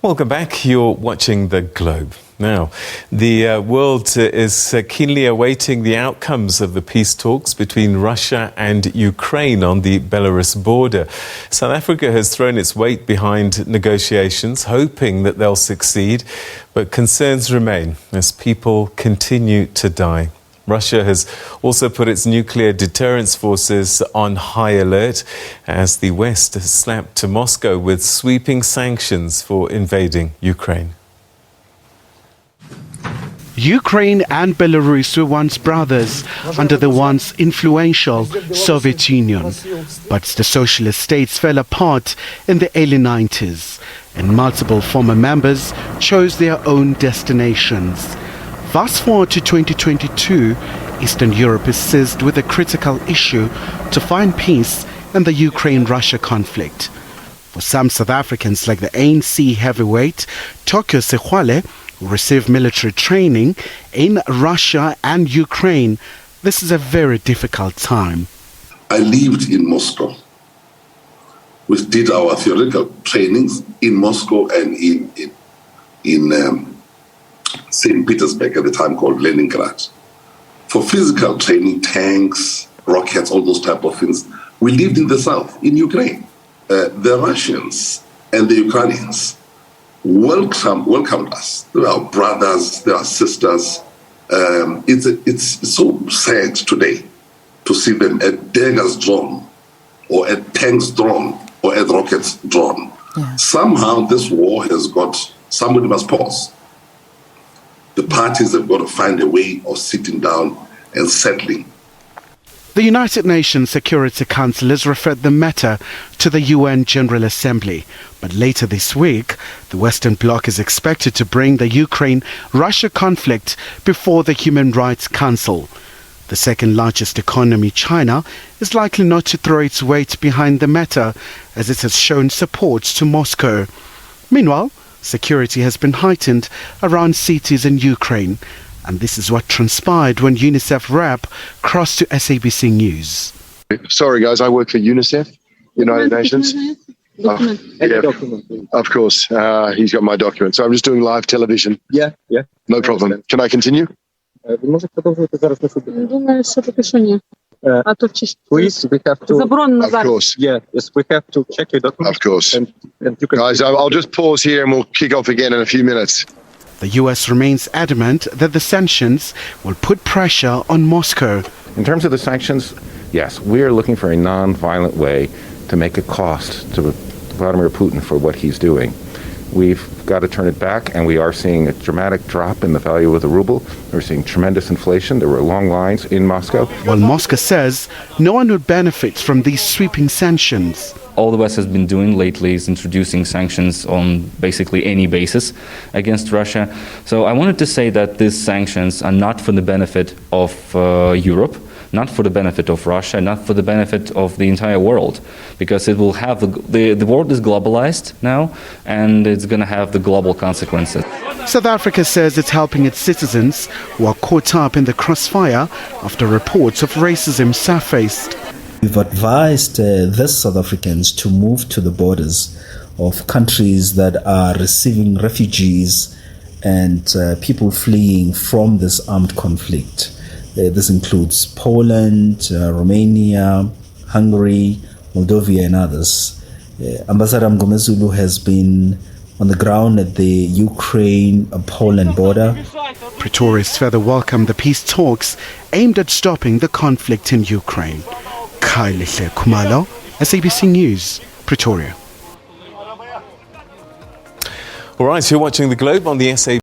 Welcome back. You're watching The Globe. Now, the world is keenly awaiting the outcomes of the peace talks between Russia and Ukraine on the Belarus border. South Africa has thrown its weight behind negotiations, hoping that they'll succeed, but concerns remain as people continue to die. Russia has also put its nuclear deterrence forces on high alert as the West has slapped to Moscow with sweeping sanctions for invading Ukraine. Ukraine and Belarus were once brothers under the once influential Soviet Union. But the socialist states fell apart in the early 90s, and multiple former members chose their own destinations. Fast forward to 2022, Eastern Europe is seized with a critical issue to find peace in the Ukraine-Russia conflict. For some South Africans, like the ANC heavyweight Tokyo Sexwale, who received military training in Russia and Ukraine, this is a very difficult time. I lived in Moscow. We did our theoretical trainings in Moscow and in St. Petersburg, at the time called Leningrad. For physical training, tanks, rockets, all those type of things, we lived in the south, in Ukraine. The Russians and the Ukrainians welcomed us. They are brothers, they are sisters. It's so sad today to see them at daggers drawn, or at tanks drawn, or at rockets drawn. Yeah. Somehow this war has got, somebody must pause. The parties have got to find a way of sitting down and settling. The United Nations Security Council has referred the matter to the UN General Assembly. But later this week, the Western Bloc is expected to bring the Ukraine-Russia conflict before the Human Rights Council. The second largest economy, China, is likely not to throw its weight behind the matter, as it has shown support to Moscow. Meanwhile, security has been heightened around cities in Ukraine, and this is what transpired when UNICEF rep crossed to SABC News. Sorry guys, I work for UNICEF, United Nations. Yeah, of course, he's got my document. So I'm just doing live television. Yeah. No problem. Can I continue? Please, we have to. Of course. Yes, we have to check your documents. Of course. And you can. Guys, I'll just pause here and we'll kick off again in a few minutes. The US remains adamant that the sanctions will put pressure on Moscow. In terms of the sanctions, yes, we are looking for a non-violent way to make a cost to Vladimir Putin for what he's doing. We've got to turn it back, and we are seeing a dramatic drop in the value of the ruble. We're seeing tremendous inflation. There were long lines in Moscow. While Moscow says no one would benefit from these sweeping sanctions. All the West has been doing lately is introducing sanctions on basically any basis against Russia. So I wanted to say that these sanctions are not for the benefit of Europe, not for the benefit of Russia, not for the benefit of the entire world, because it will have the world is globalized now, and it's going to have the global consequences. South Africa says it's helping its citizens who are caught up in the crossfire after reports of racism surfaced. We've advised these South Africans to move to the borders of countries that are receiving refugees and people fleeing from this armed conflict. This includes Poland, Romania, Hungary, Moldova and others. Ambassador Mgomezulu has been on the ground at the Ukraine-Poland border. Pretoria further welcomed the peace talks aimed at stopping the conflict in Ukraine. Kailihle Kumalo, SABC News, Pretoria. All right, you're watching The Globe on the SABC.